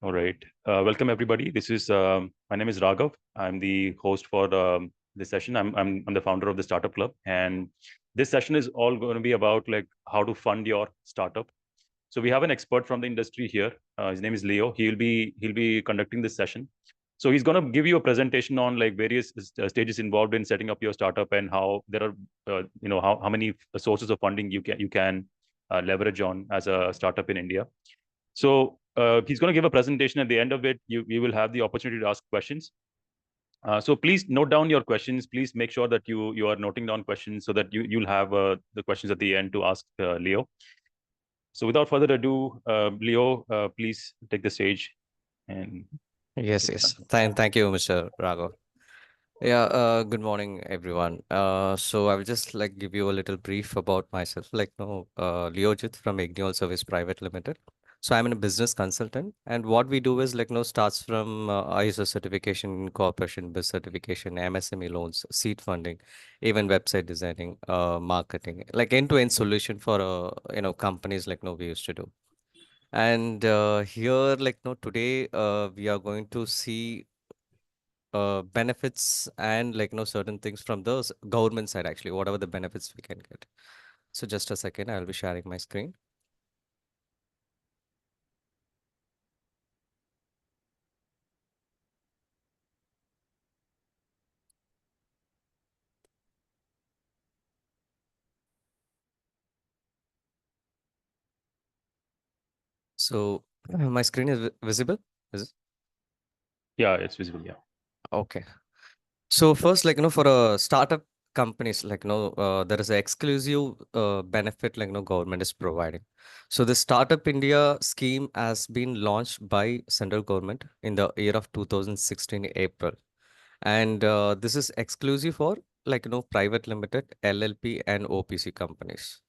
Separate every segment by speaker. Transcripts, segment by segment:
Speaker 1: All right. Welcome everybody. This is my name is Raghav. I'm the host for this session. I'm the founder of the Startup Club, and this session is all going to be about like how to fund your startup. So we have an expert from the industry here. His name is Leo. He'll be conducting this session. So he's going to give you a presentation on like various stages involved in setting up your startup and how there are how many sources of funding you can leverage on as a startup in India. So he's going to give a presentation. At the end of it, you will have the opportunity to ask questions. So please note down your questions. Please make sure that you are noting down questions so that you'll have the questions at the end to ask Leo. So without further ado, Leo, please take the stage and
Speaker 2: Yes,
Speaker 1: get
Speaker 2: yes.
Speaker 1: started.
Speaker 2: Thank you, Mr. Raghav. Yeah, good morning, everyone. So I will just like give you a little brief about myself. Leo Ajith from Egniol Service Private Limited. So I'm a business consultant, and what we do is starts from ISO certification, corporation, biz certification, MSME loans, seed funding, even website designing, marketing, like end-to-end solution for companies we used to do. And here, today, we are going to see benefits and certain things from the government side, actually, whatever the benefits we can get. So just a second, I'll be sharing my screen. So my screen is visible. Is it?
Speaker 1: Yeah, it's visible. Yeah.
Speaker 2: Okay. So first, for a startup companies, there is an exclusive benefit government is providing. So the Startup India scheme has been launched by central government in the year of 2016 April, and this is exclusive for private limited, LLP, and OPC companies.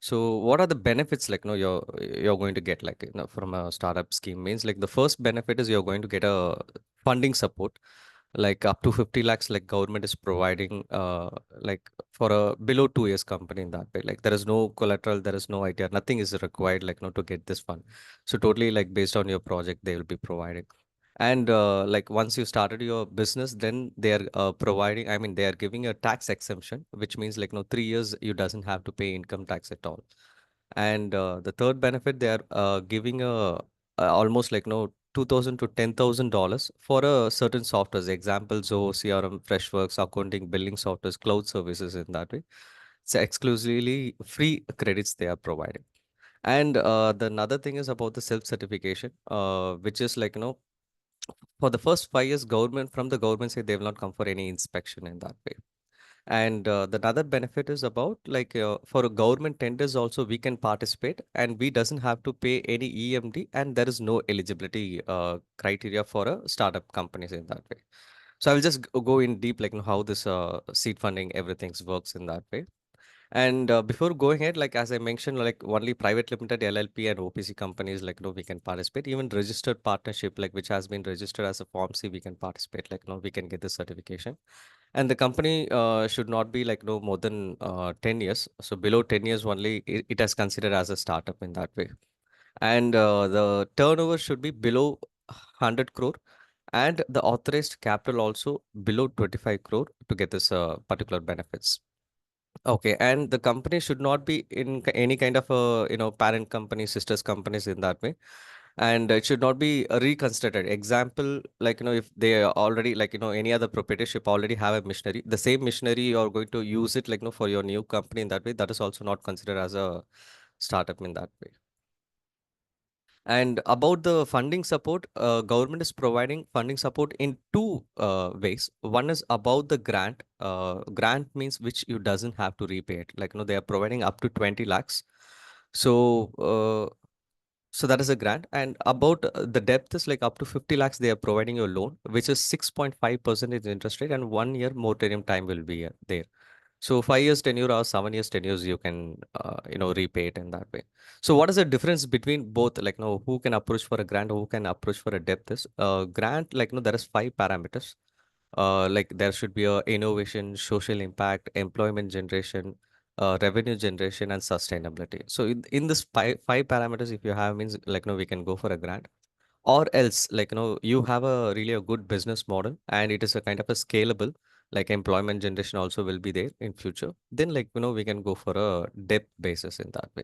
Speaker 2: So what are the benefits you're going to get from a startup scheme? Means like the first benefit is you're going to get a funding support like up to 50 lakhs, like government is providing like for a below 2 years company. In that way, like there is no collateral, there is no idea, nothing is required to get this fund. So totally like based on your project they will be providing. And like once you started your business, then they are providing, I mean, they are giving a tax exemption, which means 3 years you doesn't have to pay income tax at all. And the third benefit, they are giving almost 2,000 to $10,000 for a certain softwares. Example, Zoho, CRM, Freshworks, accounting, billing softwares, cloud services. In that way, it's exclusively free credits they are providing. And the another thing is about the self certification, which is for the first 5 years, government from the government side they will not come for any inspection in that way. And the other benefit is about for government tenders also we can participate, and we doesn't have to pay any EMD, and there is no eligibility criteria for a startup companies in that way. So I will just go in deep how this seed funding everything works in that way. And before going ahead, like as I mentioned, like only private limited, LLP, and OPC companies, we can participate. Even registered partnership, like which has been registered as a Form C, we can participate. We can get the certification. And the company should not be no more than 10 years. So below 10 years only, it has considered as a startup in that way. And the turnover should be below 100 crore, and the authorized capital also below 25 crore to get this particular benefits. Okay, and the company should not be in any kind of parent company, sisters companies in that way, and it should not be reconstructed. Example, if they are already any other proprietorship already have a machinery, the same machinery you are going to use it for your new company in that way. That is also not considered as a startup in that way. And about the funding support, government is providing funding support in two ways. One is about the grant. Grant means which you doesn't have to repay it. They are providing up to 20 lakhs. So, so that is a grant. And about the depth is like up to 50 lakhs. They are providing you a loan, which is 6.5% interest rate, and 1 year moratorium time will be there. So 5 years tenure or 7 years tenures, you can repay it in that way. So what is the difference between both? Who can approach for a grant, who can approach for a depth? Is grant there is five parameters. Like there should be a innovation, social impact, employment generation, revenue generation, and sustainability. So in this five parameters, if you have means we can go for a grant. or else you have a really a good business model and it is a kind of a scalable, like employment generation also will be there in future, then we can go for a depth basis in that way.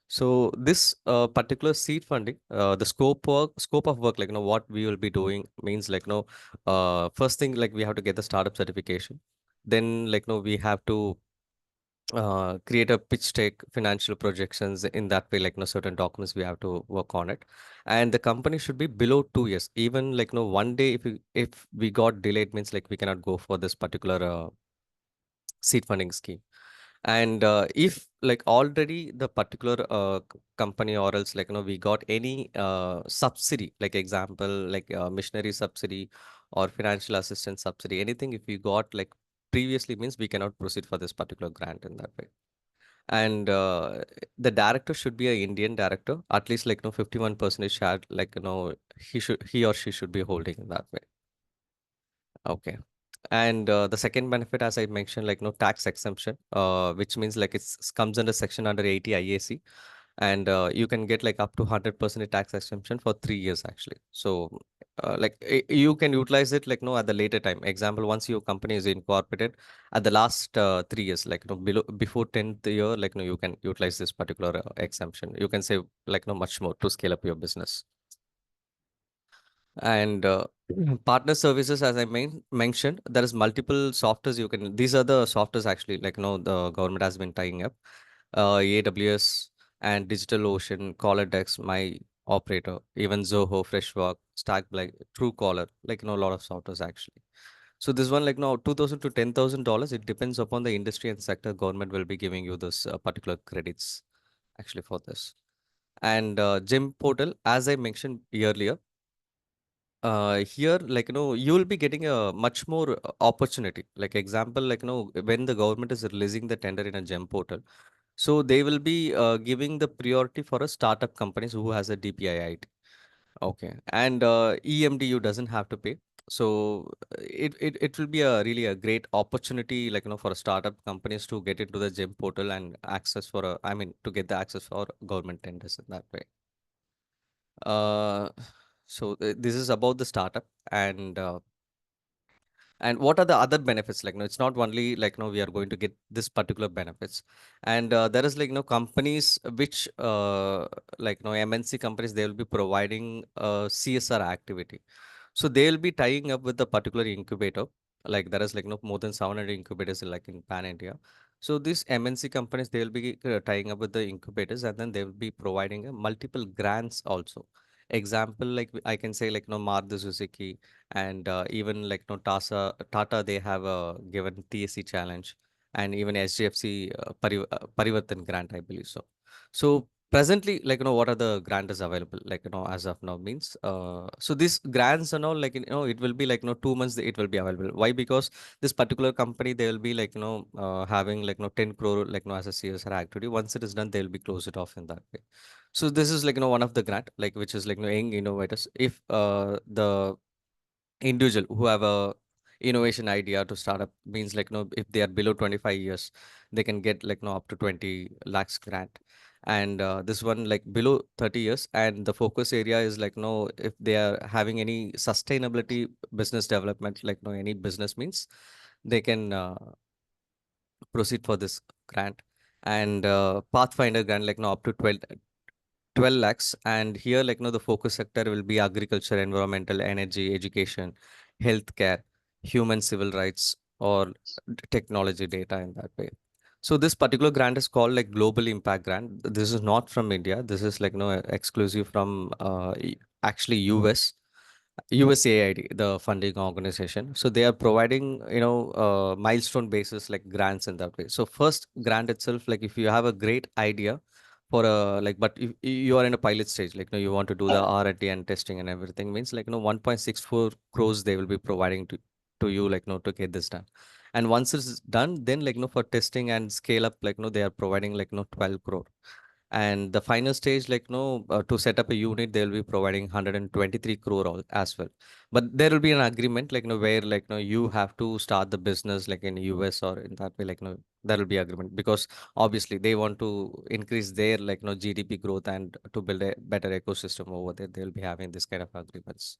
Speaker 2: So this particular seed funding, the scope of work, what we will be doing means first thing, we have to get the startup certification. Then we have to create a pitch deck, financial projections. In that way, certain documents we have to work on it, and the company should be below 2 years. Even one day, if we got delayed, means we cannot go for this particular seed funding scheme. And if already the particular company, or else we got any subsidy, like example missionary subsidy or financial assistance subsidy, anything if we got previously, means we cannot proceed for this particular grant in that way. And the director should be a Indian director, at least 51% is shared, he or she should be holding in that way. Okay. And the second benefit, as I mentioned, no tax exemption, which means it's comes under section under 80 IAC, and you can get up to 100% tax exemption for 3 years actually. So you can utilize it at the later time. Example, once your company is incorporated, at the last 3 years, below before 10th year, you can utilize this particular exemption. You can save much more to scale up your business. And partner services, as I mentioned, there is multiple softwares you can. These are the softwares actually, the government has been tying up. AWS and DigitalOcean, CollarDex, My Operator, even Zoho, Freshwork, Stackblight, Truecaller, a lot of softwares actually. So this one, 2,000 to $10,000. It depends upon the industry and sector. Government will be giving you this particular credits actually for this. And GEM portal, as I mentioned earlier, here you will be getting a much more opportunity. Like example, when the government is releasing the tender in a GEM portal, so they will be giving the priority for a startup companies who has a DPIIT. Okay, and EMDU doesn't have to pay. So it will be a really a great opportunity, for a startup companies to get into the GEM portal and access for a, I mean, to get the access for government tenders in that way. uh, so this is about the startup. And what are the other benefits? It's not only we are going to get this particular benefits. And there is companies which MNC companies, they will be providing CSR activity. So they will be tying up with the particular incubator. There is more than 700 incubators in pan India. So these MNC companies, they will be tying up with the incubators, and then they will be providing multiple grants also. Example, I can say Maruti Suzuki, and even Tata, they have given TSC challenge, and even SGFC Parivartan grant, I believe so. So presently, what are the grant is available, as of now, means so these grants and all, it will be 2 months it will be available. Why? Because this particular company, they will be having 10 crore as a CSR activity. Once it is done, they will be close it off in that way. So this is one of the grant, which is young innovators. If the individual who have a innovation idea to start up, means if they are below 25 years, they can get up to 20 lakhs grant. And this one below 30 years, and the focus area is if they are having any sustainability business development, any business, means they can proceed for this grant. And pathfinder grant, up to 12 lakhs. And here the focus sector will be agriculture, environmental, energy, education, healthcare, human civil rights, or technology data in that way. So this particular grant is called global impact grant. This is not from India. This is exclusive from actually USAID, the funding organization. So they are providing, milestone basis grants in that way. So first grant itself, if you have a great idea for a but if you are in a pilot stage, you want to do the R&D and testing and everything, means 1.64 crores they will be providing to you, to get this done. And once it's done, then for testing and scale up, they are providing 12 crore. And the final stage, to set up a unit, they'll be providing 123 crore as well. But there will be an agreement, where, you have to start the business, in US or in that way, there will be agreement, because obviously they want to increase their, GDP growth, and to build a better ecosystem over there. They'll be having this kind of agreements.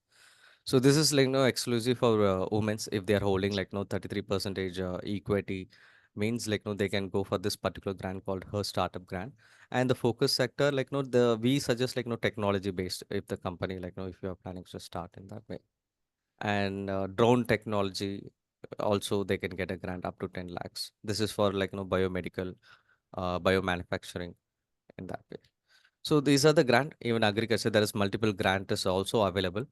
Speaker 2: So this is exclusive for women's. If they are holding 33 percentage equity, means they can go for this particular grant called her startup grant. And the focus sector, the we suggest technology based, if the company, if you are planning to start in that way. And drone technology also, they can get a grant up to 10 lakhs. This is for biomedical, biomanufacturing, in that way. So these are the grant. Even agriculture, there is multiple grant is also available.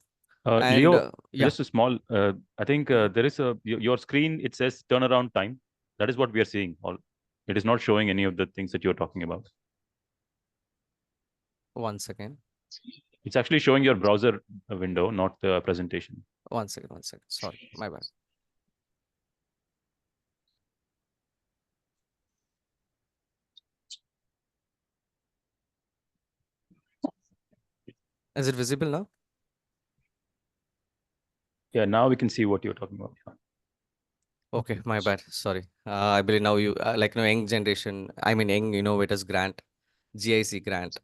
Speaker 2: And
Speaker 1: Leo,
Speaker 2: yeah,
Speaker 1: just a small. I think there is a your screen. It says turnaround time. That is what we are seeing. All it is not showing any of the things that you are talking about.
Speaker 2: one second.
Speaker 1: It's actually showing your browser window, not the presentation.
Speaker 2: One second, one second. Sorry, my bad. Is it visible now?
Speaker 1: Yeah, now we can see what you're talking about.
Speaker 2: Okay, my bad. Sorry. I believe now you young generation. I mean, young innovators grant, GIC grant,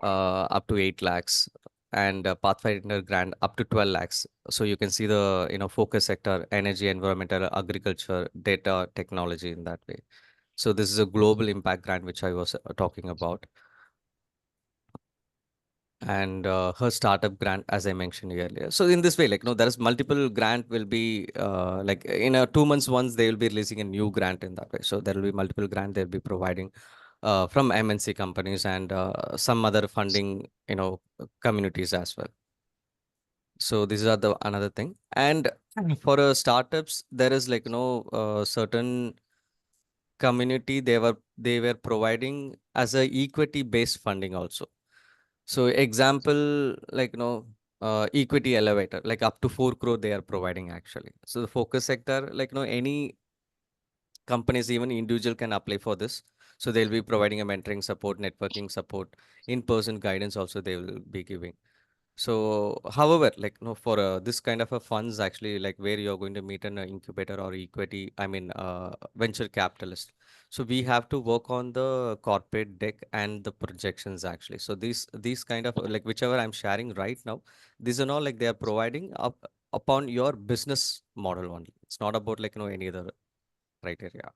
Speaker 2: up to 8 lakhs, and Pathfinder grant up to 12 lakhs. So you can see the focus sector: energy, environmental, agriculture, data, technology, in that way. So this is a global impact grant which I was talking about. And her startup grant, as I mentioned earlier. So in this way, there is multiple grant will be in a 2 months once they will be releasing a new grant in that way. So there will be multiple grant they'll be providing from MNC companies, and some other funding, communities as well. So these are the another thing. And for startups, there is certain community they were providing as a equity based funding also. So example, equity elevator, like up to 4 crore they are providing actually. So the focus sector, any companies, even individual, can apply for this. So they'll be providing a mentoring support, networking support, in-person guidance also they will be giving. So, however, for this kind of a funds, actually, where you're going to meet an incubator or equity, I mean, venture capitalist. So we have to work on the corporate deck and the projections actually. So these kind of whichever I'm sharing right now, these are all they are providing up upon your business model only. It's not about any other criteria.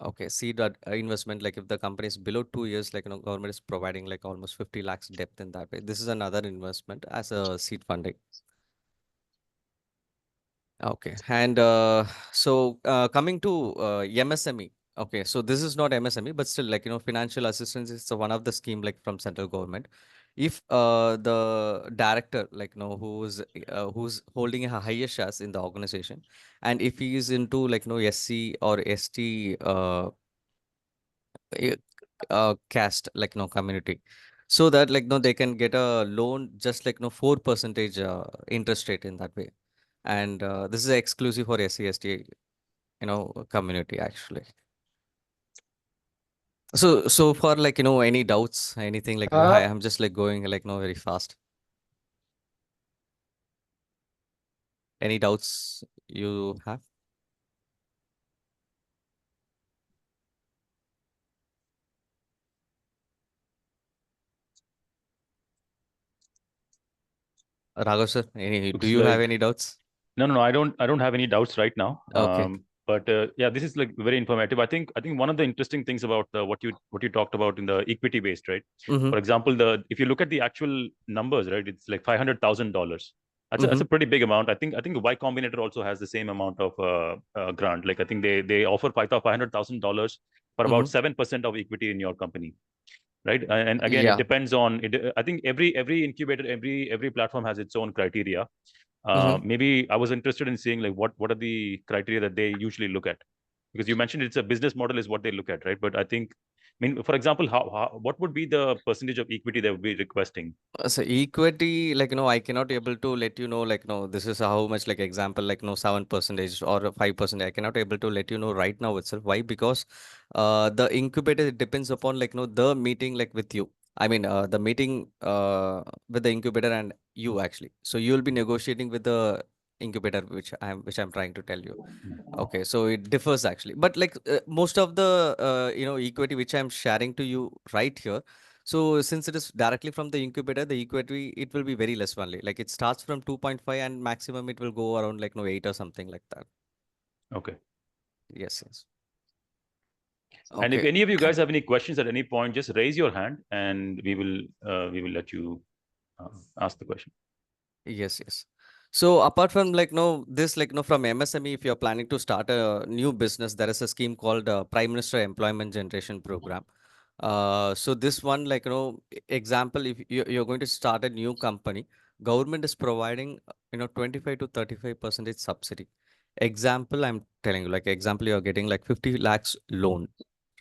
Speaker 2: Okay, seed investment, if the company is below 2 years, government is providing almost 50 lakhs depth in that way. This is another investment as a seed funding. Okay, and coming to MSME. Okay, so this is not MSME, but still, financial assistance is one of the scheme from central government. If the director, who's holding a higher shares in the organization, and if he is into SC or ST uh, caste, community, so that they can get a loan just 4 percentage interest rate in that way. And this is exclusive for SC/ST community actually. So for any doubts, anything, I'm just going very fast. Any doubts you have? Raghav sir, do
Speaker 1: Looks
Speaker 2: you have
Speaker 1: like
Speaker 2: any doubts?
Speaker 1: no. I don't have any doubts right now.
Speaker 2: Okay.
Speaker 1: But yeah, this is very informative. I think one of the interesting things about what you talked about in the equity based, right?
Speaker 2: Mm-hmm.
Speaker 1: For example, the if you look at the actual numbers, right, it's like $500,000. That's a
Speaker 2: Mm-hmm.
Speaker 1: pretty big amount. I think the Y Combinator also has the same amount of grant. Like I think they offer $500,000 for about
Speaker 2: Mm-hmm.
Speaker 1: 7% of equity in your company, right? And again, it
Speaker 2: Yeah.
Speaker 1: depends on it. I think every incubator, every platform has its own criteria.
Speaker 2: Mm-hmm.
Speaker 1: Maybe I was interested in seeing like what are the criteria that they usually look at, because you mentioned it's a business model is what they look at, right? But I think I mean, for example, what would be the percentage of equity they would be requesting?
Speaker 2: So equity, like, I cannot able to let you know, like, this is how much, like, example, like, 7% or 5%. I cannot able to let you know right now itself. Why? Because the incubator, it depends upon, like, the meeting, like, with you. I mean, the meeting with the incubator and you actually. So you'll be negotiating with the incubator, which I'm trying to tell you. Okay, so it differs actually, but like most of the equity which I'm sharing to you right here. So since it is directly from the incubator, the equity it will be very less only. Like it starts from 2.5 and maximum it will go around like 8 or something like that.
Speaker 1: Okay.
Speaker 2: Yes, yes.
Speaker 1: And if
Speaker 2: Okay.
Speaker 1: any of you guys have any questions at any point, just raise your hand and we will let you uh, ask the question.
Speaker 2: Yes, yes. So apart from like no this like no from MSME, if you're planning to start a new business, there is a scheme called Prime Minister Employment Generation Program. So this one like example, if you're going to start a new company, government is providing 25 to 35% subsidy. Example, I'm telling you, like example, you're getting like 50 lakhs loan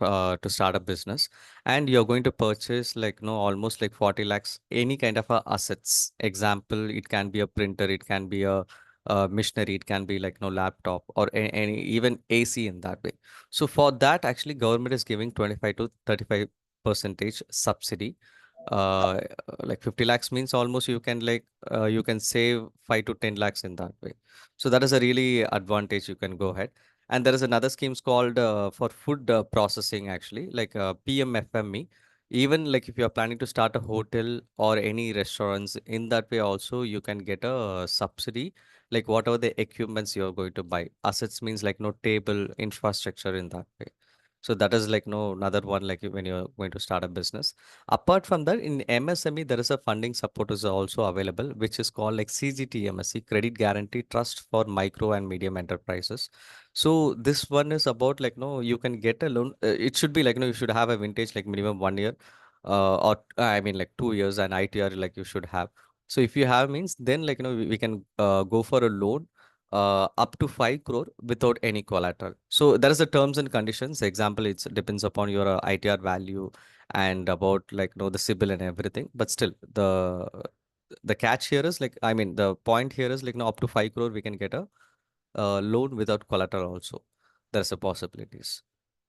Speaker 2: to start a business, and you're going to purchase like almost like 40 lakhs any kind of assets. Example, it can be a printer, it can be a machinery, it can be like laptop or any even AC in that way. So for that actually government is giving 25 to 35 percentage subsidy. uh like 50 lakhs means almost you can like you can save 5 to 10 lakhs in that way. So that is a really advantage, you can go ahead. And there is another schemes called for food processing actually, like PMFME. Even like if you are planning to start a hotel or any restaurants, in that way also you can get a subsidy, like whatever the equipments you're going to buy. Assets means like no table, infrastructure in that way. So that is like no another one like when you're going to start a business. Apart from that, in MSME, there is a funding support is also available, which is called like CGTMSE, Credit Guarantee Trust for Micro and Medium Enterprises. So this one is about like no, you can get a loan. It should be like no, you should have a vintage like minimum 1 year, or I mean like 2 years, and ITR like you should have. So if you have means, then like we can go for a loan up to 5 crore without any collateral. So there is the terms and conditions. Example, it depends upon your ITR value and about like the CIBIL and everything. But still, the catch here is like, I mean, the point here is like up to 5 crore we can get a loan without collateral also. There's a possibilities.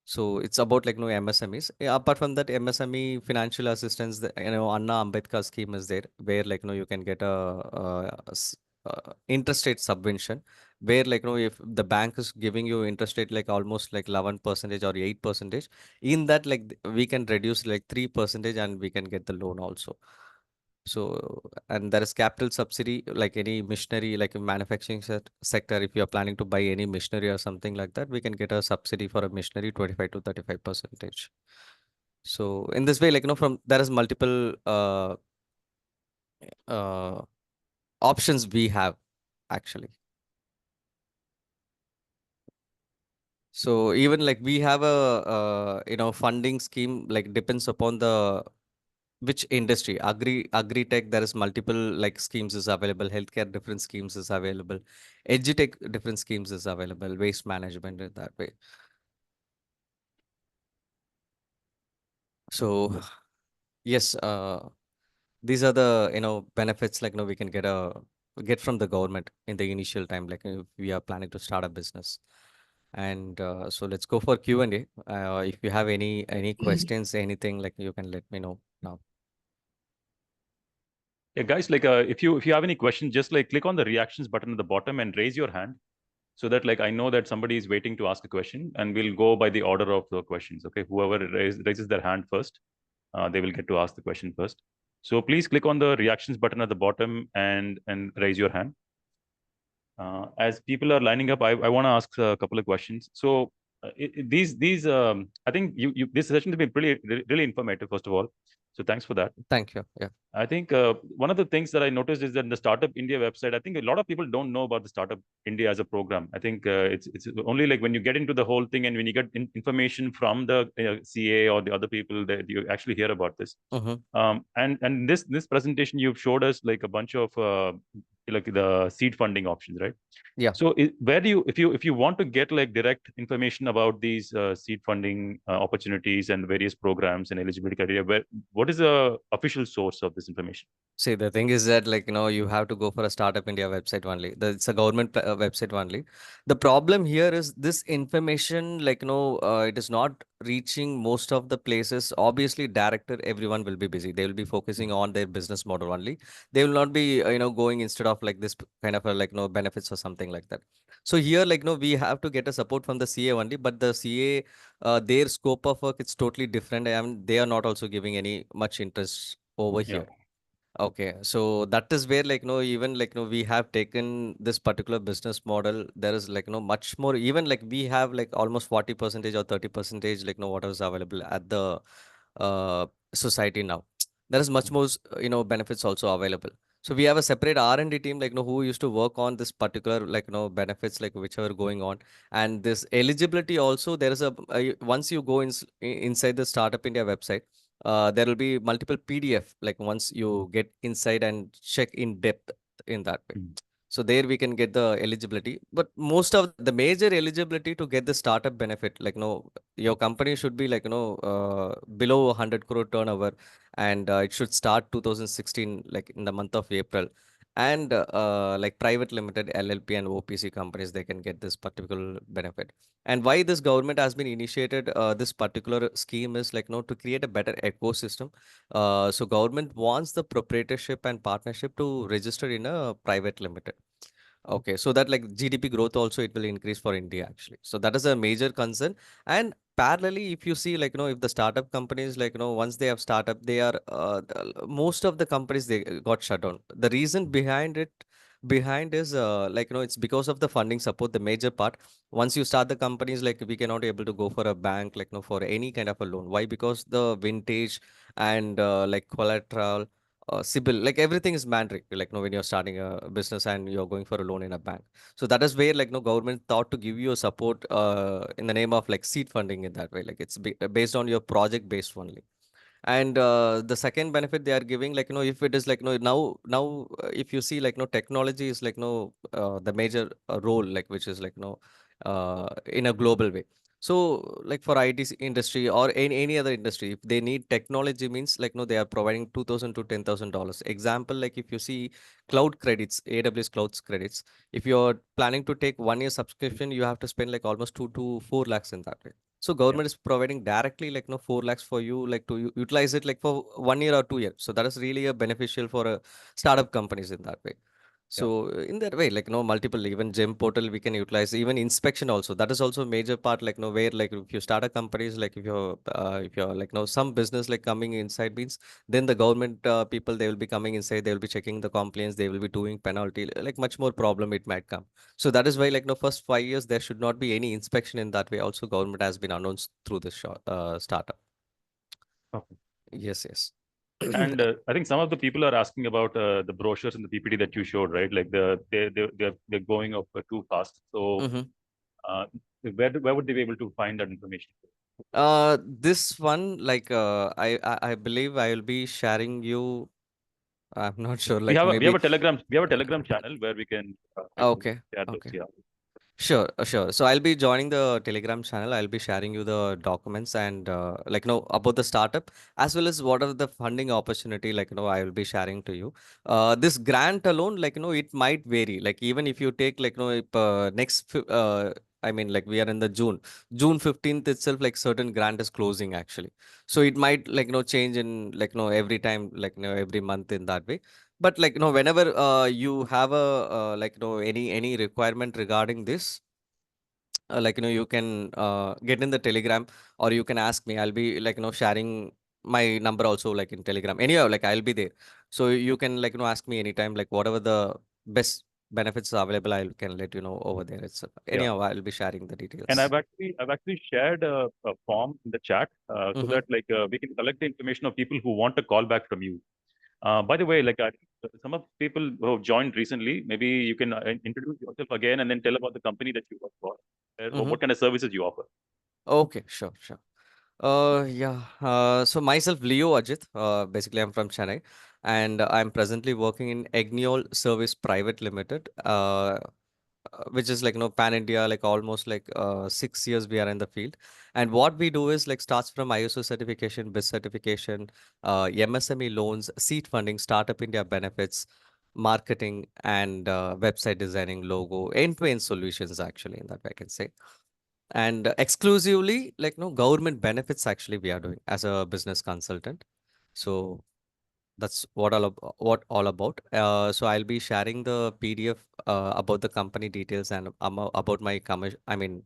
Speaker 2: So it's about like no MSMEs. Yeah, apart from that, MSME financial assistance, Anna Ambedkar scheme is there, where like you can get interest rate subvention, where like if the bank is giving you interest rate like almost like 11% or 8%, in that like we can reduce like 3% and we can get the loan also. So, and there is capital subsidy, like any machinery, like in manufacturing sector, if you are planning to buy any machinery or something like that, we can get a subsidy for a machinery 25 to 35 percentage. So in this way, like, from there is multiple uh, options we have actually. So even like we have a, funding scheme, like depends upon the which industry. Agri tech, there is multiple like schemes is available. Healthcare, different schemes is available. Edutech, different schemes is available. Waste management in that way. So yes, these are the benefits like we can get from the government in the initial time, like if we are planning to start a business. And so let's go for Q&A. If you have any questions, anything, like you can let me know now.
Speaker 1: Yeah, guys, like if you have any questions, just like click on the reactions button at the bottom and raise your hand, so that like I know that somebody is waiting to ask a question, and we'll go by the order of the questions. Okay, whoever raises their hand first, they will get to ask the question first. So please click on the reactions button at the bottom and raise your hand. As people are lining up, I want to ask a couple of questions. So these I think this session has been really informative. First of all, so thanks for that.
Speaker 2: Thank you. Yeah.
Speaker 1: I think one of the things that I noticed is that in the Startup India website, I think a lot of people don't know about the Startup India as a program. I think it's only like when you get into the whole thing and when you get information from the CA or the other people that you actually hear about this.
Speaker 2: Mm-hmm.
Speaker 1: And this presentation you've showed us like a bunch of like the seed funding options, right?
Speaker 2: Yeah.
Speaker 1: So where do you, if you want to get like direct information about these seed funding opportunities and various programs and eligibility criteria, what is the official source of this information?
Speaker 2: See, the thing is that, like, you have to go for a Startup India website only. It's a government website only. The problem here is this information, like, it is not reaching most of the places. Obviously, director, everyone will be busy. They will be focusing on their business model only. They will not be, going instead of like this kind of like, benefits or something like that. So here, like, we have to get a support from the CA only, but the CA, their scope of work, it's totally different. And they are not also giving any much interest over
Speaker 1: Yeah.
Speaker 2: here. Okay, so that is where, like, even like, we have taken this particular business model. There is, like, much more, even like we have like almost 40 percentage or 30 percentage, like, what is available at the uh, society now. There is much more, benefits also available. So we have a separate R&D team, like, who used to work on this particular, like, benefits, like whichever going on. And this eligibility also, there is once you go inside the Startup India website, there will be multiple PDF, like once you get inside and check in depth in that way.
Speaker 1: Mhm.
Speaker 2: So there we can get the eligibility, but most of the major eligibility to get the startup benefit, like, your company should be like, below 100 crore turnover, and it should start 2016, like in the month of April. And like private limited LLP and OPC companies, they can get this particular benefit. And why this government has been initiated this particular scheme is like, to create a better ecosystem. So government wants the proprietorship and partnership to register in a private limited. Okay, so that like GDP growth also it will increase for India actually. So that is a major concern. And parallelly, if you see like, if the startup companies, like, once they have startup, they are most of the companies they got shut down. The reason behind is like, it's because of the funding support. The major part, once you start the companies, like we cannot able to go for a bank, like, for any kind of a loan. Why? Because the vintage and like collateral, CIBIL, like everything is mandatory. Like, when you're starting a business and you're going for a loan in a bank. So that is where, like, no government thought to give you a support in the name of like seed funding in that way. Like it's based on your project based only. And the second benefit they are giving, like, if it is like, if you see like, technology is like, the major role, like, which is like, in a global way. So like for IT industry or any other industry, if they need technology, means like, they are providing 2000 to $10,000. Example, like if you see cloud credits, AWS clouds credits, if you're planning to take 1 year subscription, you have to spend like almost 2 to 4 lakhs in that way. So
Speaker 1: Yeah.
Speaker 2: government is providing directly like, 4 lakhs for you, like to utilize it like for 1 year or 2 years. So that is really a beneficial for a startup companies in that way.
Speaker 1: Yeah.
Speaker 2: So in that way, like, multiple, even gem portal we can utilize, even inspection also. That is also a major part, like, where like if you start a companies, like if you're like, some business like coming inside means, then the government people, they will be coming inside, they will be checking the compliance, they will be doing penalty, like much more problem it might come. So that is why, like, first 5 years there should not be any inspection in that way. Also, government has been announced through this startup.
Speaker 1: Okay.
Speaker 2: Yes, yes.
Speaker 1: And I think some of the people are asking about the brochures and the PPT that you showed, right? Like they're going up too fast. So
Speaker 2: Mhm.
Speaker 1: uh, where would they be able to find that information?
Speaker 2: This one, like, I believe I will be sharing you. I'm not sure, like
Speaker 1: We have
Speaker 2: maybe.
Speaker 1: a Telegram channel where we can
Speaker 2: Okay,
Speaker 1: share those.
Speaker 2: okay.
Speaker 1: Yeah.
Speaker 2: Sure, sure. So I'll be joining the Telegram channel. I'll be sharing you the documents and like, about the startup, as well as what are the funding opportunity, like, I will be sharing to you. This grant alone, like, it might vary. Like, even if you take like, if, I mean, like we are in the June 15th itself, like certain grant is closing actually. So it might like, change in like, every time, like, every month in that way. But like, whenever you have a like, any requirement regarding this, like, you can get in the Telegram, or you can ask me. I'll be like, sharing my number also, like in Telegram. Anyhow, like I'll be there. So you can like, ask me anytime, like whatever the best benefits are available, I can let you know over there. It's
Speaker 1: Yeah.
Speaker 2: anyhow, I'll be sharing the
Speaker 1: And
Speaker 2: details.
Speaker 1: I've actually shared a form in the chat so
Speaker 2: Mm-hmm.
Speaker 1: that like we can collect the information of people who want a call back from you. By the way, like some of the people who have joined recently, maybe you can introduce yourself again and then tell about the company that you work for, or
Speaker 2: Mm-hmm.
Speaker 1: what kind of services you offer.
Speaker 2: Okay, sure, sure. Yeah. So myself, Leo Ajith. Basically, I'm from Chennai, and I'm presently working in Egniol Service Private Limited. Which is like pan India, like almost like 6 years we are in the field. And what we do is like starts from ISO certification, BIS certification, MSME loans, seed funding, startup India benefits, marketing, and website designing, logo, end-to-end solutions actually in that way I can say. And exclusively like no government benefits actually we are doing as a business consultant. So that's what all about. So I'll be sharing the PDF about the company details and about my commission. I mean,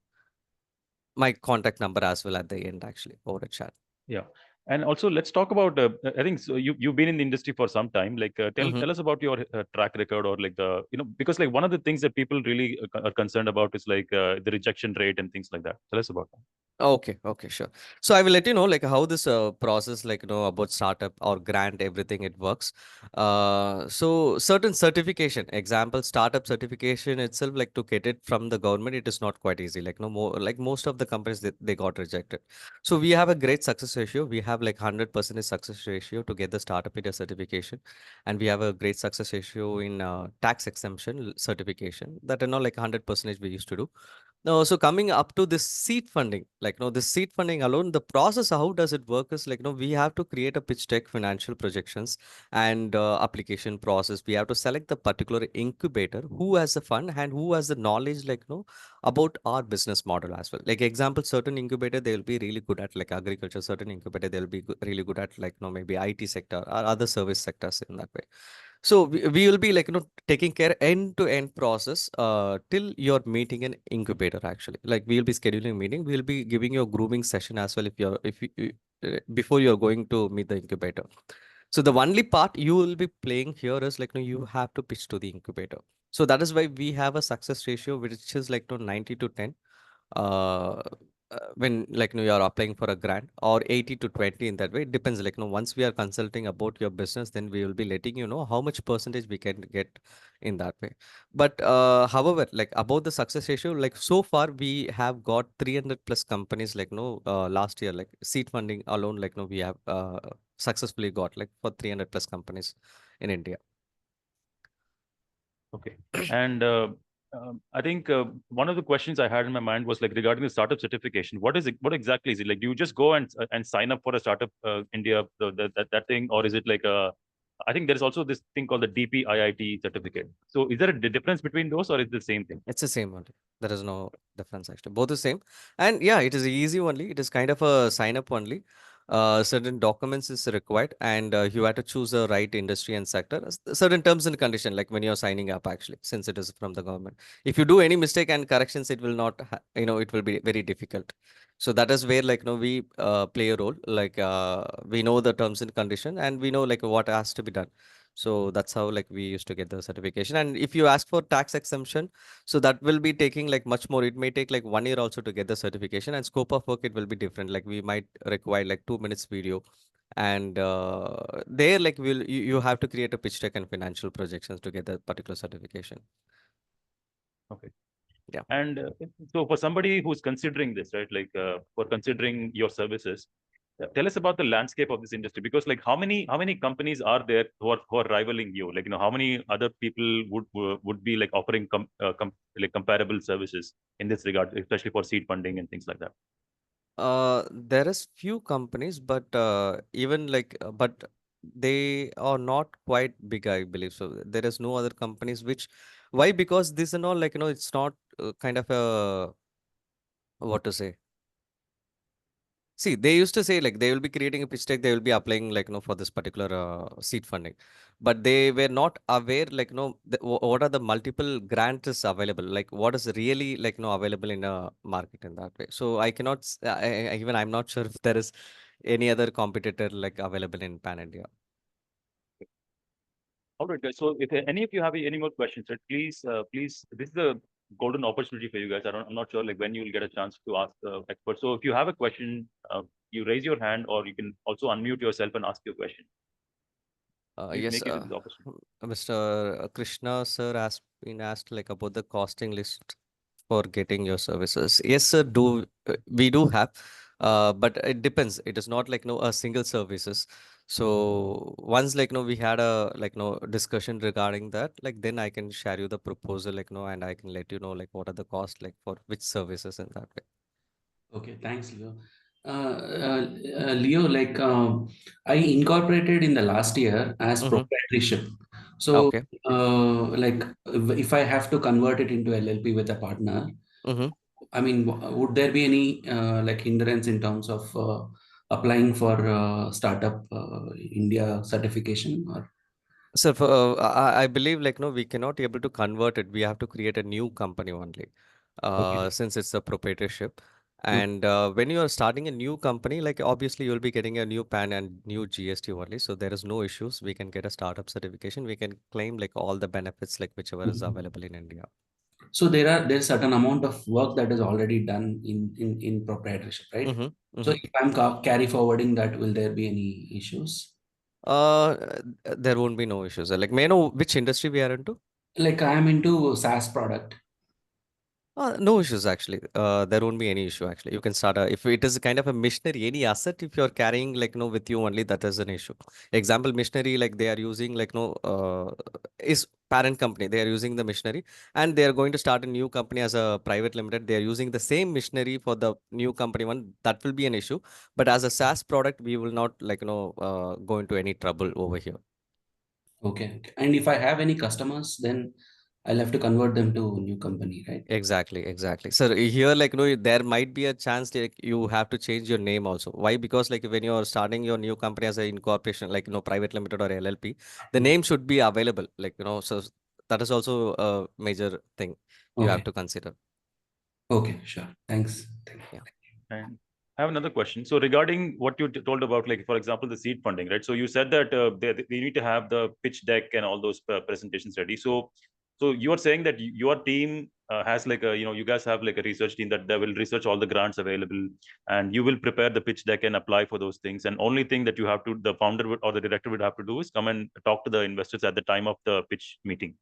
Speaker 2: my contact number as well at the end, actually, over the chat.
Speaker 1: Yeah. And also, let's talk about. I think so. You've been in the industry for some time. Like, tell us about your track record, or like the because like one of the things that people really are concerned about is like the rejection rate and things like that. Tell us about that.
Speaker 2: Okay, okay, sure. So I will let you know like how this process like about startup or grant everything it works. So certain certification, example startup certification itself like to get it from the government, it is not quite easy. Like no more like most of the companies they got rejected. So we have a great success ratio. We have like 100% success ratio to get the startup India certification, and we have a great success ratio in tax exemption certification that are not like 100% we used to do. No, so coming up to this seed funding, like no, this seed funding alone, the process, how does it work is like no, we have to create a pitch deck, financial projections, and application process. We have to select the particular incubator who has the fund and who has the knowledge, like no, about our business model as well. Like example, certain incubator they will be really good at like agriculture. Certain incubator they'll be really good at like no, maybe IT sector or other service sectors in that way. So we will be like taking care end to end process till you're meeting an incubator actually. Like we'll be scheduling meeting. We'll be giving you a grooming session as well if before you're going to meet the incubator. So the only part you will be playing here is like no, you have to pitch to the incubator. So that is why we have a success ratio which is like no 90 to 10 uh, when like you are applying for a grant, or 80 to 20 in that way. It depends like once we are consulting about your business, then we will be letting you know how much percentage we can get in that way. But however, like about the success ratio, like so far we have got 300 plus companies like last year, like seed funding alone, like no we have successfully got like for 300 plus companies in India.
Speaker 1: Okay. And I think one of the questions I had in my mind was like regarding the startup certification. What is it? What exactly is it? Like, do you just go and sign up for a startup India that thing, or is it like a? I think there is also this thing called the DPIIT certificate. So, is there a difference between those, or is it the same thing?
Speaker 2: It's the same only. There is no difference actually. Both the same. And yeah, it is easy only. It is kind of a sign up only. Certain documents is required, and you have to choose the right industry and sector. Certain terms and condition, like when you're signing up actually, since it is from the government. If you do any mistake and corrections, it will not, it will be very difficult. So that is where like we play a role. Like we know the terms and condition, and we know like what has to be done. So that's how like we used to get the certification. And if you ask for tax exemption, so that will be taking like much more. It may take like 1 year also to get the certification, and scope of work it will be different. Like we might require like 2 minutes video, and there like you have to create a pitch deck and financial projections to get that particular certification.
Speaker 1: Okay.
Speaker 2: Yeah.
Speaker 1: And so, for somebody who's considering this, right, like for considering your services, tell us about the landscape of this industry. Because, like, how many companies are there who are rivaling you? Like, how many other people would be like offering like comparable services in this regard, especially for seed funding and things like that?
Speaker 2: There is few companies, but even like, but they are not quite big, I believe. So there is no other companies which, why? Because this and all, like, it's not kind of a, what to say. See, they used to say like they will be creating a pitch deck, they will be applying like for this particular seed funding, but they were not aware like what are the multiple grants available, like what is really like available in a market in that way. So I cannot even I'm not sure if there is any other competitor like available in Pan India.
Speaker 1: All right, guys. So, if any of you have any more questions, right, please, this is a golden opportunity for you guys. I'm not sure like when you will get a chance to ask the expert. So, if you have a question, you raise your hand, or you can also unmute yourself and ask your question. Please
Speaker 2: Yes,
Speaker 1: make use of this opportunity.
Speaker 2: Mr. Krishna sir has been asked like about the costing list for getting your services. Yes, sir. We do have. But it depends. It is not like no a single services. So once like no we had a like no discussion regarding that, like then I can share you the proposal like no and I can let you know like what are the cost like for which services in that way.
Speaker 3: Okay, thanks, Leo. Leo, like I incorporated in the last year as
Speaker 2: Mm-hmm.
Speaker 3: proprietorship. So,
Speaker 2: Okay.
Speaker 3: like if I have to convert it into LLP with a partner,
Speaker 2: Mm-hmm.
Speaker 3: I mean, would there be any like hindrance in terms of applying for startup India certification or?
Speaker 2: So for, I believe like no, we cannot able to convert it. We have to create a new company only,
Speaker 3: Okay.
Speaker 2: since it's a proprietorship.
Speaker 3: Mm.
Speaker 2: And when you are starting a new company, like obviously you'll be getting a new PAN and new GST only. So there is no issues. We can get a startup certification. We can claim like all the benefits like whichever is
Speaker 3: Mhm.
Speaker 2: available in India.
Speaker 3: So there's certain amount of work that is already done in proprietorship, right?
Speaker 2: Mm-hmm.
Speaker 3: So
Speaker 2: Mm-hmm.
Speaker 3: if I'm carry forwarding that, will there be any issues?
Speaker 2: Uh, there won't be no issues. Like, may I know which industry we are into?
Speaker 3: Like I am into SaaS product.
Speaker 2: No issues actually. There won't be any issue actually. You can start if it is a kind of a missionary, any asset if you're carrying like no with you only, that is an issue. Example, missionary like they are using like no is parent company. They are using the missionary and they are going to start a new company as a private limited. They are using the same missionary for the new company one. That will be an issue. But as a SaaS product, we will not like go into any trouble over here.
Speaker 3: Okay. And if I have any customers, then I'll have to convert them to new company, right?
Speaker 2: Exactly, exactly. So here, like, no, there might be a chance like you have to change your name also. Why? Because like when you're starting your new company as an incorporation, like private limited or LLP, the
Speaker 3: Mm.
Speaker 2: name should be available. Like so that is also a major thing you have
Speaker 3: Okay.
Speaker 2: to consider.
Speaker 3: Okay. Sure. Thanks. Thank
Speaker 2: Yeah.
Speaker 1: And I have another question. So regarding what you told about, like for example, the seed funding, right? So you said that they need to have the pitch deck and all those presentations ready. So you are saying that your team has like a, you guys have like a research team that they will research all the grants available, and you will prepare the pitch deck and apply for those things. And only thing that you have to, the founder would, or the director would have to do is come and talk to the investors at the time of the pitch meeting.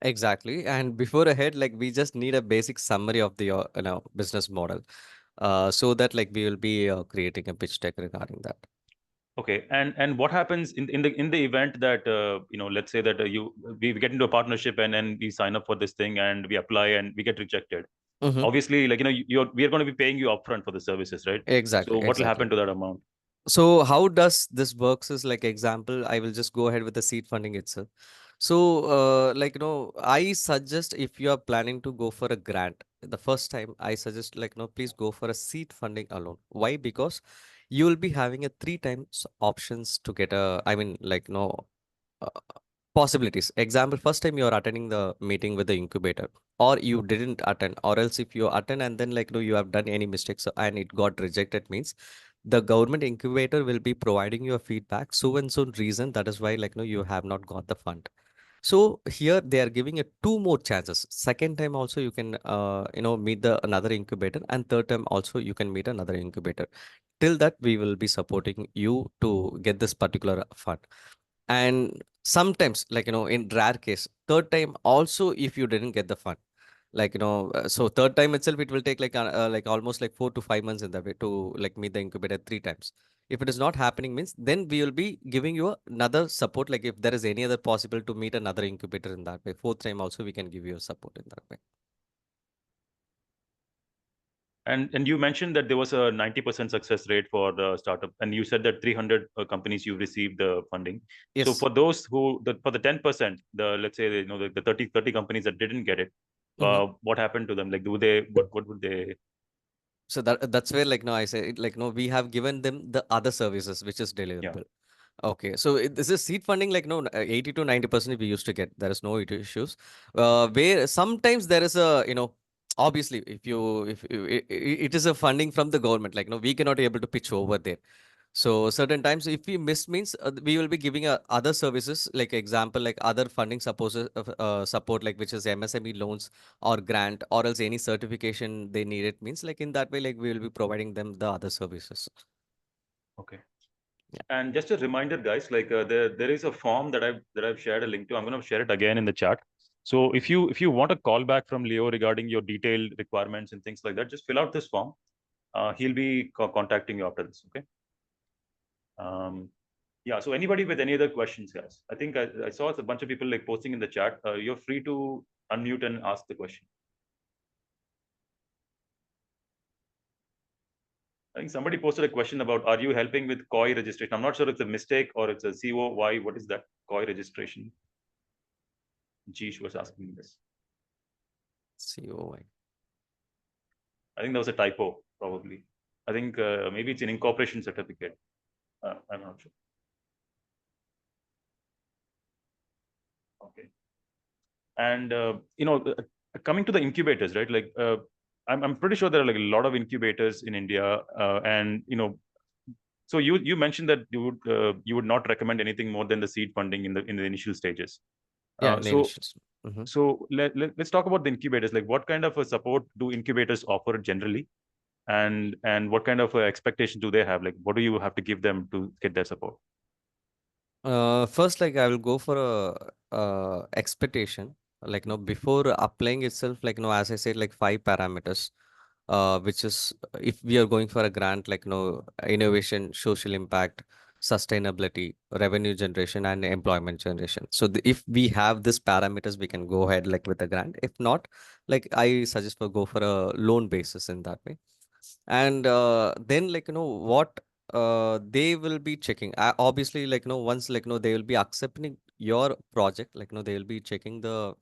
Speaker 2: Exactly. And before ahead, like we just need a basic summary of the business model, so that like we will be creating a pitch deck regarding that.
Speaker 1: Okay, and what happens in the event that let's say that we get into a partnership and then we sign up for this thing and we apply and we get rejected.
Speaker 2: Mm-hmm.
Speaker 1: Obviously, like we are going to be paying you upfront for the services, right?
Speaker 2: Exactly,
Speaker 1: So what will
Speaker 2: exactly.
Speaker 1: happen to that amount?
Speaker 2: So how does this works is like example, I will just go ahead with the seed funding itself. So like I suggest if you are planning to go for a grant, the first time I suggest like please go for a seed funding alone. Why? Because you will be having a three times options to get a, I mean like uh, possibilities. Example, first time you are attending the meeting with the incubator, or you didn't attend, or else if you attend and then like you have done any mistakes and it got rejected means the government incubator will be providing you a feedback so and so reason that is why like you have not got the fund. So here they are giving you two more chances. Second time also you can meet the another incubator, and third time also you can meet another incubator. Till that we will be supporting you to get this particular fund. And sometimes like in rare case third time also if you didn't get the fund, like so third time itself it will take like almost like 4 to 5 months in the way to like meet the incubator three times. If it is not happening means then we will be giving you another support, like if there is any other possible to meet another incubator in that way, fourth time also we can give you a support in that way.
Speaker 1: And you mentioned that there was a 90% success rate for the startup, and you said that 300 companies you received the funding. So
Speaker 2: Yes.
Speaker 1: for those for the 10%, the let's say the 30 companies that didn't get it,
Speaker 2: Mm-hmm.
Speaker 1: what happened to them? Like, do they what would they?
Speaker 2: So that's where like no I say it, like no we have given them the other services which is
Speaker 1: Yeah.
Speaker 2: deliverable. Okay, so this is seed funding like no 80 to 90% we used to get. There is no issues. Where sometimes there is a obviously if it is a funding from the government, like no we cannot able to pitch over there. So certain times if we miss means we will be giving other services, like example like other funding support like which is MSME loans or grant or else any certification they need it means like in that way like we will be providing them the other services.
Speaker 1: Okay.
Speaker 2: Yeah.
Speaker 1: And just a reminder, guys, like there is a form that I've shared a link to. I'm going to share it again in the chat. So if you want a call back from Leo regarding your detailed requirements and things like that, just fill out this form. He'll be contacting you after this. Okay. Yeah. So anybody with any other questions, guys? I think I saw a bunch of people like posting in the chat. You're free to unmute and ask the question. I think somebody posted a question about, are you helping with COI registration? I'm not sure if it's a mistake or it's a COY. What is that? COI registration? Jish was asking this.
Speaker 2: COI.
Speaker 1: I think that was a typo, probably. I think maybe it's an incorporation certificate. I'm not sure. Okay. And, coming to the incubators, right? Like, I'm pretty sure there are like a lot of incubators in India. And, so you mentioned that you would not recommend anything more than the seed funding in the initial stages.
Speaker 2: Yeah, in the
Speaker 1: So
Speaker 2: initials. Mhm.
Speaker 1: so let's talk about the incubators. Like, what kind of a support do incubators offer generally, and what kind of expectation do they have? Like, what do you have to give them to get their support?
Speaker 2: First, like I will go for a expectation, like before applying itself, like as I said, like 5 parameters, which is if we are going for a grant, like innovation, social impact, sustainability, revenue generation, and employment generation. So if we have these parameters, we can go ahead like with a grant. If not, like I suggest for go for a loan basis in that way. And then like what they will be checking, obviously, like once like they will be accepting your project, like they will be checking the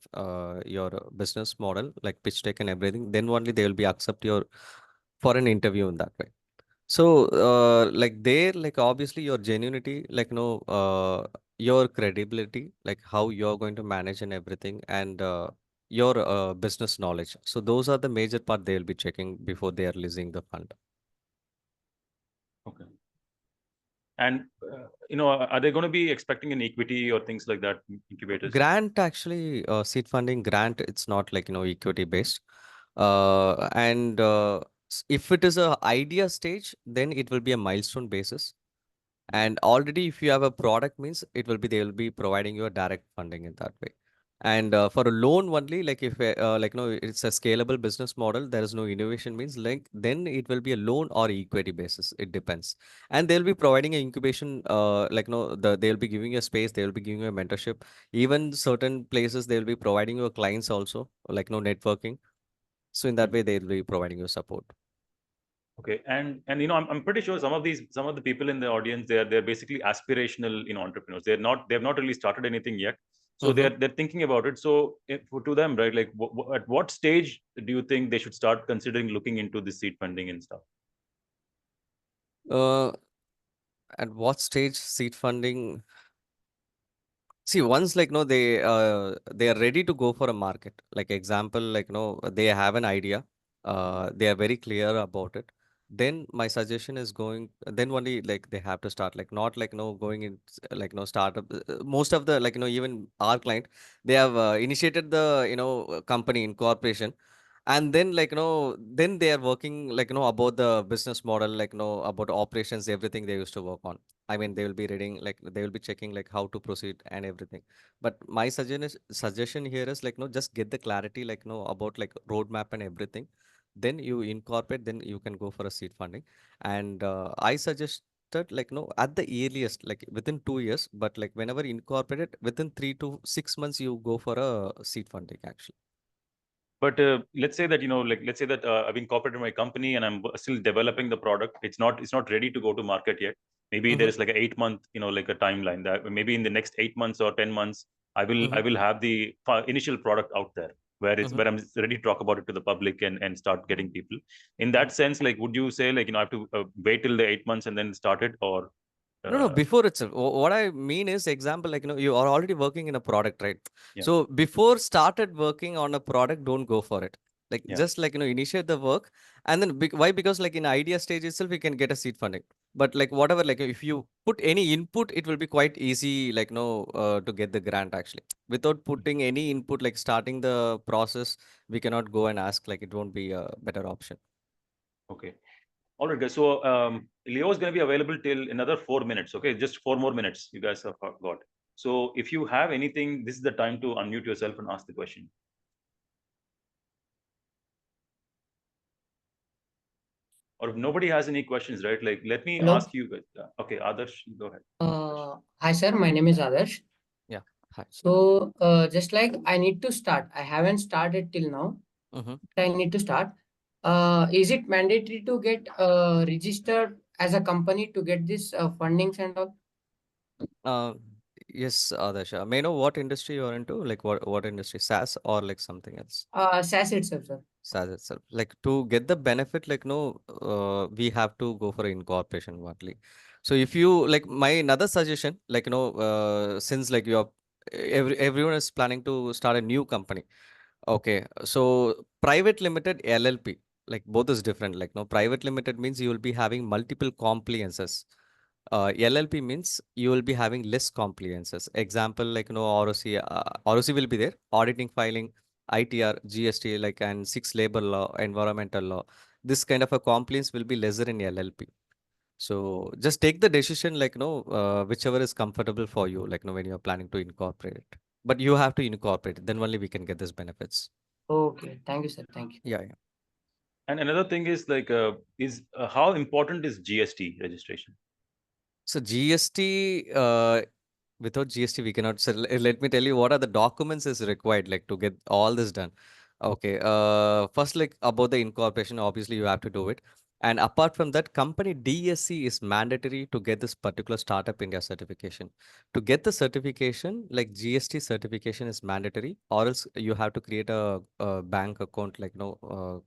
Speaker 2: your business model, like pitch deck and everything, then only they will be accept your for an interview in that way. So like there, like obviously your genuinity, like your credibility, like how you're going to manage and everything, and your business knowledge. So those are the major part they will be checking before they are releasing the fund.
Speaker 1: Okay. And are they going to be expecting an equity or things like that, incubators?
Speaker 2: Grant, actually, seed funding grant, it's not like equity based. And if it is a idea stage, then it will be a milestone basis. And already, if you have a product, means it will be they will be providing you a direct funding in that way. And for a loan only, like if like it's a scalable business model, there is no innovation means, like then it will be a loan or equity basis. It depends. And they'll be providing an incubation, like they'll be giving you a space, they'll be giving you a mentorship. Even certain places they'll be providing you clients also, like networking. So in that way, they'll be providing you support.
Speaker 1: Okay, and I'm pretty sure some of the people in the audience, they're basically aspirational entrepreneurs. They've not really started anything yet, so
Speaker 2: Mm-hmm.
Speaker 1: they're thinking about it. So to them, right, like at what stage do you think they should start considering looking into the seed funding and stuff?
Speaker 2: Uh, at what stage seed funding? See, once like no, they are ready to go for a market. Like example, like no, they have an idea. They are very clear about it. Then my suggestion is going. Then only like they have to start. Like not like no going in like no startup. Most of the like even our client, they have initiated the company incorporation, and then like then they are working like about the business model, like about operations, everything they used to work on. I mean, they will be reading, like they will be checking like how to proceed and everything. But my suggestion here is like just get the clarity, like about like roadmap and everything. Then you incorporate, then you can go for a seed funding. And I suggested like at the earliest, like within 2 years, but like whenever incorporated within 3 to 6 months, you go for a seed funding actually.
Speaker 1: But let's say that let's say that I've incorporated my company and I'm still developing the product. It's not ready to go to market yet. Maybe there
Speaker 2: Mm-hmm.
Speaker 1: is like an 8 month, like a timeline that maybe in the next 8 months or 10 months, I will
Speaker 2: Mm-hmm.
Speaker 1: have the initial product out there where
Speaker 2: Mm-hmm.
Speaker 1: I'm ready to talk about it to the public and start getting people. In that sense, like, would you say like I have to wait till the 8 months and then start it, or
Speaker 2: No, no,
Speaker 1: uh,
Speaker 2: before itself. What I mean is, example, like, you are already working in a product, right?
Speaker 1: yeah,
Speaker 2: So before started working on a product, don't go for it. Like,
Speaker 1: yeah.
Speaker 2: just like, initiate the work. And then why? Because like in idea stage itself, we can get a seed funding. But like whatever, like if you put any input, it will be quite easy, like, to get the grant actually. Without putting any input, like starting the process, we cannot go and ask, like it won't be a better option.
Speaker 1: Okay. All right, guys. So Leo is going to be available till another 4 minutes. Okay, just 4 more minutes. You guys have got. So if you have anything, this is the time to unmute yourself and ask the question. Or if nobody has any questions, right? Like, let me
Speaker 4: Hello.
Speaker 1: ask you guys. Okay, Adarsh, go ahead.
Speaker 4: Hi sir, my name is Adarsh.
Speaker 2: Yeah. Hi.
Speaker 4: So just like I need to start, I haven't started till now. I need to start. Is it mandatory to get registered as a company to get this fundings and all?
Speaker 2: Yes, Adarsh. May I know what industry you're into? Like what industry? SaaS or like something else?
Speaker 4: SAS itself, sir.
Speaker 2: SaaS itself. Like to get the benefit, like no, we have to go for incorporation only. So if you like my another suggestion, like since like you're everyone is planning to start a new company. Okay, so private limited LLP, like both is different. Like no, private limited means you will be having multiple compliances. LLP means you will be having less compliances. Example, like ROC, ROC will be there, auditing, filing, ITR, GST, like and six labor law, environmental law. This kind of a compliance will be lesser in LLP. So just take the decision, like whichever is comfortable for you, like when you're planning to incorporate it. But you have to incorporate it, then only we can get these benefits.
Speaker 4: Okay, thank you, sir. Thank you.
Speaker 2: Yeah, yeah.
Speaker 1: And another thing is like, how important is GST registration?
Speaker 2: So GST, without GST, we cannot. So let me tell you what are the documents is required like to get all this done. Okay. First, like about the incorporation, obviously you have to do it. And apart from that, company DSC is mandatory to get this particular Startup India certification. To get the certification, like GST certification is mandatory, or else you have to create a bank account, like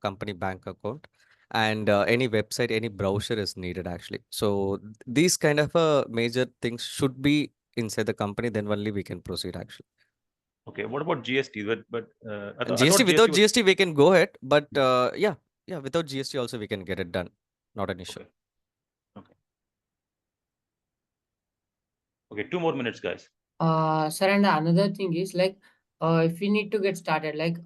Speaker 2: company bank account, and any website, any browser is needed actually. So these kind of major things should be inside the company, then only we can proceed actually.
Speaker 1: Okay, what about GST? But I
Speaker 2: GST,
Speaker 1: thought
Speaker 2: without
Speaker 1: GST was
Speaker 2: GST we can go ahead, but yeah, without GST also we can get it done. Not an issue.
Speaker 1: okay. Okay. Okay, 2 more minutes, guys.
Speaker 4: Sir, and another thing is like, if we need to get started, like,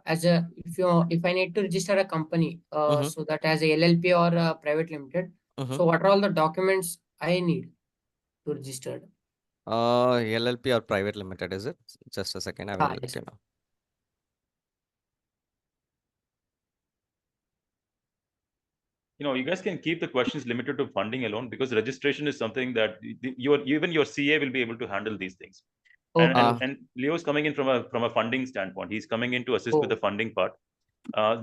Speaker 4: if I need to register a company,
Speaker 2: Mm-hmm.
Speaker 4: so that as a LLP or a private limited,
Speaker 2: Mm-hmm.
Speaker 4: so what are all the documents I need to register?
Speaker 2: LLP or private limited, is it? Just a second, I will let
Speaker 4: Yes.
Speaker 2: you know.
Speaker 1: You guys can keep the questions limited to funding alone, because registration is something that even your CA will be able to handle these things. And,
Speaker 4: Okay.
Speaker 1: and and Leo's coming in from a funding standpoint. He's coming in to assist with the funding part.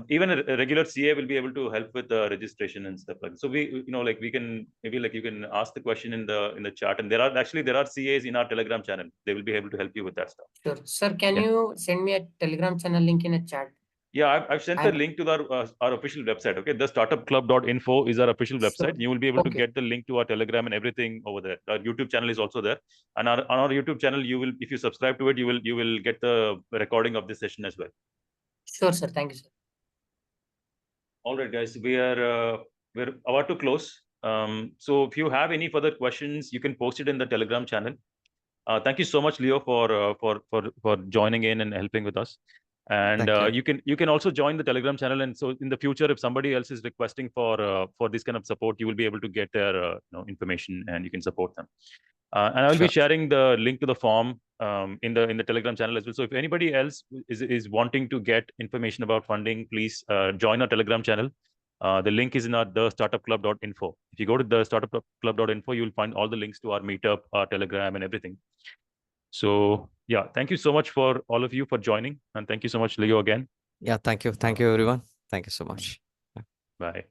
Speaker 1: Even a regular CA will be able to help with the registration and stuff like that. So we can maybe like you can ask the question in the chat, and there are CAs in our Telegram channel. They will be able to help you with that stuff.
Speaker 4: Sure. Sir, can
Speaker 1: Yeah.
Speaker 4: you send me a Telegram channel link in a chat?
Speaker 1: Yeah, I've sent the link to our official website. Okay, the startupclub.info is our official website. You will be able to get the link to our Telegram and everything over there. Our YouTube channel is also there, and on our YouTube channel, if you subscribe to it, you will get the recording of this session as well.
Speaker 4: Sure, sir. Thank you, sir.
Speaker 1: All right, guys, we're about to close. So if you have any further questions, you can post it in the Telegram channel. Thank you so much, Leo, for joining in and helping with us. And
Speaker 2: Thank you.
Speaker 1: you can also join the Telegram channel. And so in the future, if somebody else is requesting for this kind of support, you will be able to get their information and you can support them. And I will be
Speaker 2: Sure.
Speaker 1: sharing the link to the form in the Telegram channel as well. So if anybody else is wanting to get information about funding, please join our Telegram channel. The link is in our thestartupclub.info. If you go to the startupclub.info, you will find all the links to our meetup, our Telegram, and everything. So yeah, thank you so much for all of you for joining, and thank you so much, Leo, again.
Speaker 2: Yeah, thank you everyone. Thank you so much.
Speaker 1: Bye.